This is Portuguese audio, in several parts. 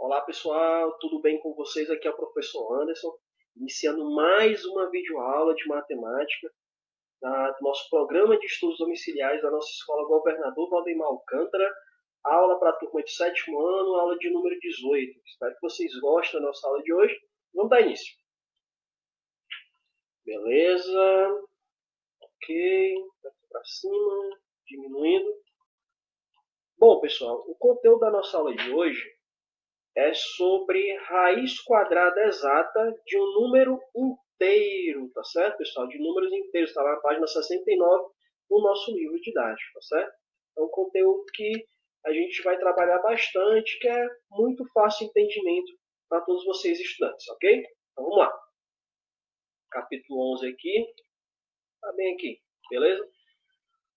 Olá pessoal, tudo bem com vocês? Aqui é o professor Anderson, iniciando mais uma videoaula de matemática do nosso programa de estudos domiciliares da nossa escola Governador Valdemar Alcântara, aula para a turma de sétimo ano, aula de número 18. Espero que vocês gostem da nossa aula de hoje. Vamos dar início. Beleza, ok, daqui para cima, diminuindo. Bom pessoal, o conteúdo da nossa aula de hoje é sobre raiz quadrada exata de um número inteiro, tá certo, pessoal? De números inteiros, está lá na página 69 do nosso livro didático, tá certo? É um conteúdo que a gente vai trabalhar bastante, que é muito fácil de entendimento para todos vocês estudantes, ok? Então vamos lá. Capítulo 11 aqui, tá bem aqui, beleza?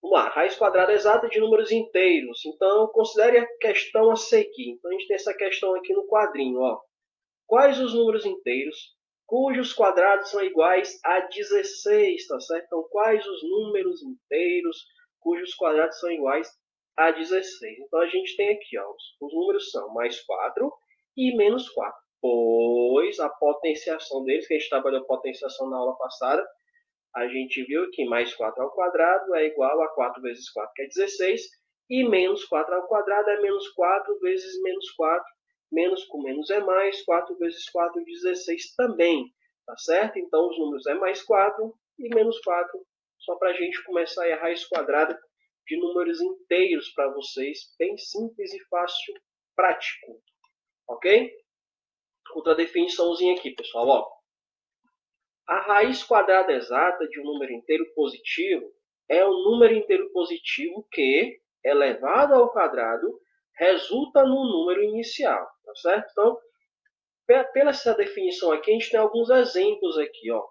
Vamos lá, raiz quadrada exata de números inteiros. Então, considere a questão a seguir. Então, a gente tem essa questão aqui no quadrinho, ó. Quais os números inteiros cujos quadrados são iguais a 16, tá certo? Então, quais os números inteiros cujos quadrados são iguais a 16? Então, a gente tem aqui, ó, os números são mais 4 e menos 4, pois a potenciação deles, que a gente trabalhou a potenciação na aula passada, a gente viu que mais 4 ao quadrado é igual a 4 vezes 4, que é 16, e menos 4 ao quadrado é menos 4 vezes menos 4. Menos com menos é mais, 4 vezes 4, 16 também, tá certo? Então, os números é mais 4 e menos 4, só para a gente começar a raiz quadrada de números inteiros para vocês, bem simples e fácil, prático, ok? Outra definiçãozinha aqui, pessoal, ó. A raiz quadrada exata de um número inteiro positivo é um número inteiro positivo que, elevado ao quadrado, resulta no número inicial, tá certo? Então, pela essa definição aqui, a gente tem alguns exemplos aqui, ó.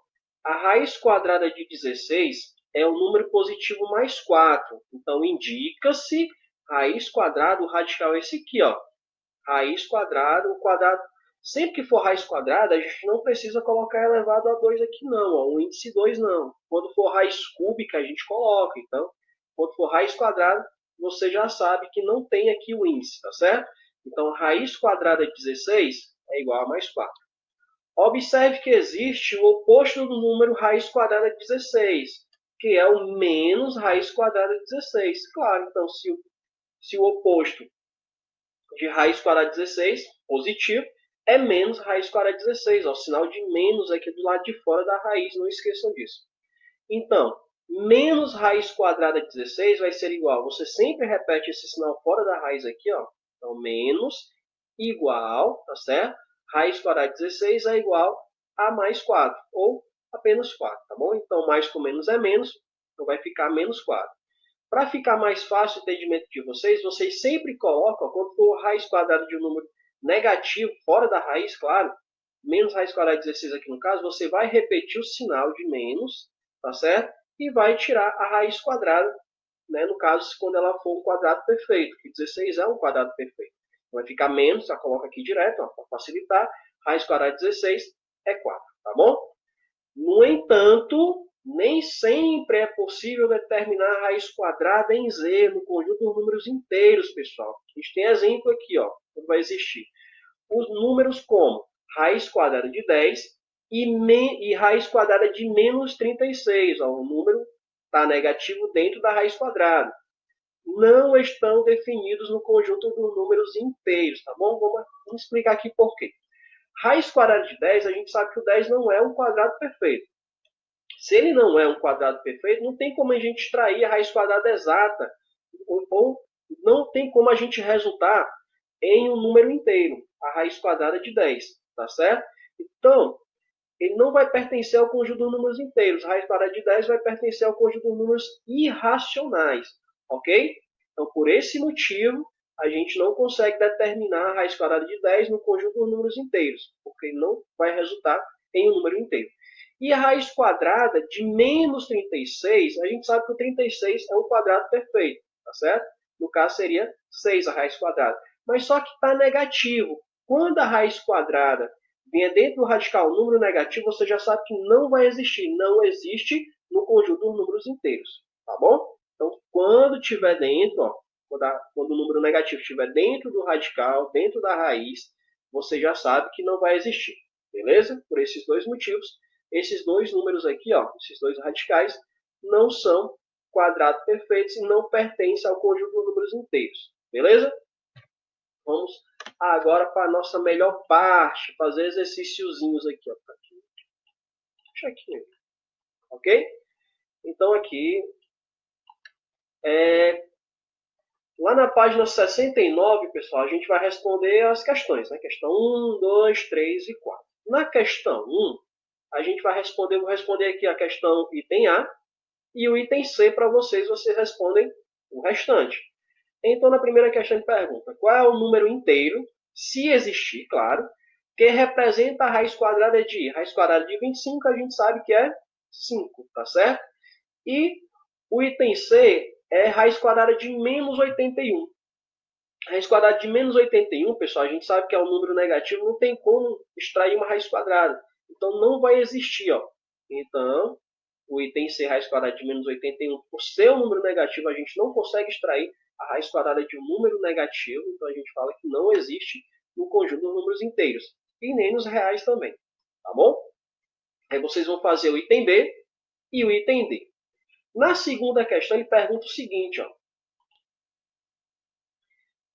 A raiz quadrada de 16 é o número positivo mais 4. Então, indica-se raiz quadrada, o radical é esse aqui, ó. Raiz quadrada, o quadrado. Sempre que for raiz quadrada, a gente não precisa colocar elevado a 2 aqui, não. Ó. O índice 2 não. Quando for raiz cúbica, a gente coloca. Então, quando for raiz quadrada, você já sabe que não tem aqui o índice, tá certo? Então, raiz quadrada de 16 é igual a mais 4. Observe que existe o oposto do número raiz quadrada de 16, que é o menos raiz quadrada de 16. Claro, então, se o oposto de raiz quadrada de 16, positivo, é menos raiz quadrada de 16. Ó, o sinal de menos aqui do lado de fora da raiz, não esqueçam disso. Então, menos raiz quadrada de 16 vai ser igual. Você sempre repete esse sinal fora da raiz aqui, ó. Então, menos igual, tá certo? Raiz quadrada de 16 é igual a mais 4, ou apenas 4, tá bom? Então, mais com menos é menos, então vai ficar menos 4. Para ficar mais fácil o entendimento de vocês, vocês sempre colocam, quando for raiz quadrada de um número negativo, fora da raiz, claro, menos raiz quadrada de 16 aqui no caso, você vai repetir o sinal de menos, tá certo? E vai tirar a raiz quadrada, né? No caso, quando ela for um quadrado perfeito, que 16 é um quadrado perfeito. Vai ficar menos, já coloca aqui direto, para facilitar, raiz quadrada de 16 é 4, tá bom? No entanto, nem sempre é possível determinar a raiz quadrada em Z, no conjunto dos números inteiros, pessoal. A gente tem exemplo aqui, ó, que vai existir. Os números como raiz quadrada de 10 e raiz quadrada de menos 36. Ó, o número está negativo dentro da raiz quadrada. Não estão definidos no conjunto dos números inteiros, tá bom? Vamos explicar aqui por quê. Raiz quadrada de 10, a gente sabe que o 10 não é um quadrado perfeito. Se ele não é um quadrado perfeito, não tem como a gente extrair a raiz quadrada exata, ou não tem como a gente resultar em um número inteiro, a raiz quadrada de 10, tá certo? Então, ele não vai pertencer ao conjunto dos números inteiros. A raiz quadrada de 10 vai pertencer ao conjunto dos números irracionais, ok? Então, por esse motivo, a gente não consegue determinar a raiz quadrada de 10 no conjunto dos números inteiros, porque ele não vai resultar em um número inteiro. E a raiz quadrada de menos 36, a gente sabe que o 36 é um quadrado perfeito, tá certo? No caso, seria 6 a raiz quadrada. Mas só que está negativo. Quando a raiz quadrada vier dentro do radical número negativo, você já sabe que não vai existir. Não existe no conjunto dos números inteiros, tá bom? Então, quando estiver dentro, ó, quando o número negativo estiver dentro do radical, dentro da raiz, você já sabe que não vai existir. Beleza? Por esses dois motivos, esses dois números aqui, ó, esses dois radicais, não são quadrados perfeitos e não pertencem ao conjunto de números inteiros. Beleza? Vamos agora para a nossa melhor parte, fazer exercíciozinhos aqui. Ó. Deixa aqui. Ok? Então aqui, lá na página 69, pessoal, a gente vai responder as questões. Né? Questão 1, 2, 3 e 4. Na questão 1, a gente vai responder, vou responder aqui a questão item A e o item C para vocês respondem o restante. Então, na primeira questão de pergunta, qual é o número inteiro, se existir, claro, que representa a raiz quadrada de 25, a gente sabe que é 5, tá certo? E o item C é raiz quadrada de menos 81. A raiz quadrada de menos 81, pessoal, a gente sabe que é um número negativo, não tem como extrair uma raiz quadrada. Então, não vai existir, ó. Então, o item C, raiz quadrada de menos 81, por ser um número negativo, a gente não consegue extrair a raiz quadrada de um número negativo, então a gente fala que não existe no conjunto dos números inteiros, e nem nos reais também, tá bom? Aí vocês vão fazer o item B e o item D. Na segunda questão, ele pergunta o seguinte, ó.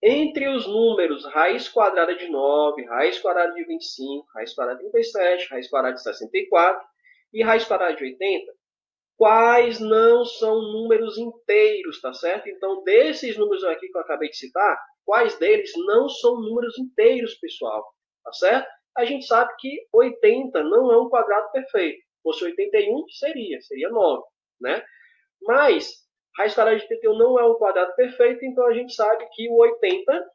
Entre os números raiz quadrada de 9, raiz quadrada de 25, raiz quadrada de 37, raiz quadrada de 64 e raiz quadrada de 80, quais não são números inteiros, tá certo? Então, desses números aqui que eu acabei de citar, quais deles não são números inteiros, pessoal, tá certo? A gente sabe que 80 não é um quadrado perfeito. Se fosse 81, seria 9, né? Mas raiz quadrada de 81 não é um quadrado perfeito, então a gente sabe que o 80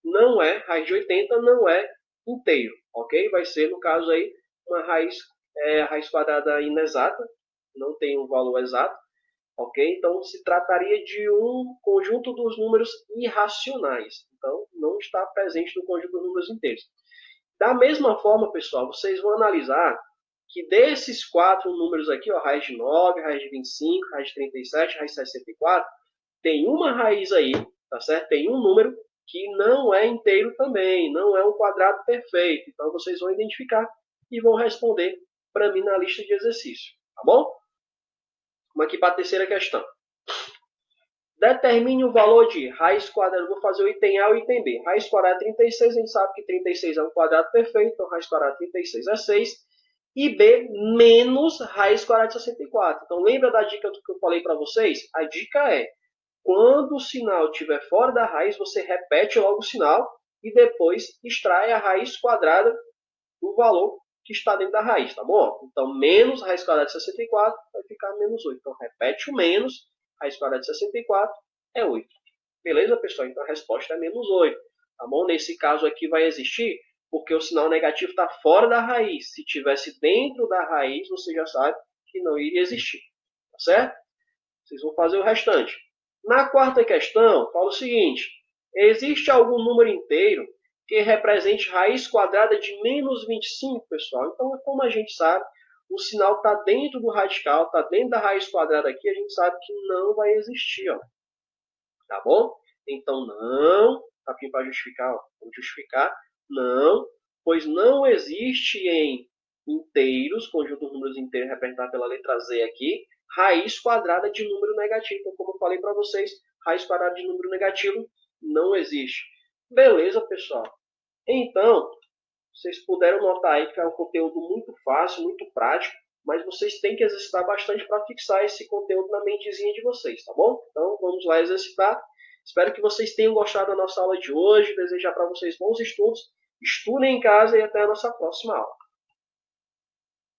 não é, raiz de 80 não é inteiro, ok? Vai ser, no caso aí, uma raiz quadrada inexata, não tem um valor exato, ok? Então, se trataria de um conjunto dos números irracionais. Então, não está presente no conjunto dos números inteiros. Da mesma forma, pessoal, vocês vão analisar que desses quatro números aqui, ó, raiz de 9, raiz de 25, raiz de 37, raiz de 64, tem uma raiz aí, tá certo? Tem um número que não é inteiro também, não é um quadrado perfeito. Então, vocês vão identificar e vão responder para mim na lista de exercício, tá bom? Vamos aqui para a terceira questão. Determine o valor de raiz quadrada. Vou fazer o item A e o item B. Raiz quadrada de 36, a gente sabe que 36 é um quadrado perfeito, então raiz quadrada de 36 é 6. E B menos raiz quadrada de 64. Então, lembra da dica que eu falei para vocês? A dica é, quando o sinal estiver fora da raiz, você repete logo o sinal e depois extrai a raiz quadrada do valor que está dentro da raiz, tá bom? Então, menos raiz quadrada de 64 vai ficar menos 8. Então, repete o menos, raiz quadrada de 64 é 8. Beleza, pessoal? Então, a resposta é menos 8. Tá bom? Nesse caso aqui vai existir, porque o sinal negativo está fora da raiz. Se tivesse dentro da raiz, você já sabe que não iria existir. Tá certo? Vocês vão fazer o restante. Na quarta questão, fala o seguinte. Existe algum número inteiro que represente raiz quadrada de menos 25, pessoal? Então, como a gente sabe, o sinal está dentro do radical, está dentro da raiz quadrada aqui, a gente sabe que não vai existir, ó. Tá bom? Então, não, tá aqui para justificar, ó. Vamos justificar, não, pois não existe em inteiros, conjunto de números inteiros representado pela letra Z aqui, raiz quadrada de número negativo. Então, como eu falei para vocês, raiz quadrada de número negativo não existe. Beleza, pessoal? Então, vocês puderam notar aí que é um conteúdo muito fácil, muito prático, mas vocês têm que exercitar bastante para fixar esse conteúdo na mentezinha de vocês, tá bom? Então, vamos lá exercitar. Espero que vocês tenham gostado da nossa aula de hoje. Desejar para vocês bons estudos. Estudem em casa e até a nossa próxima aula.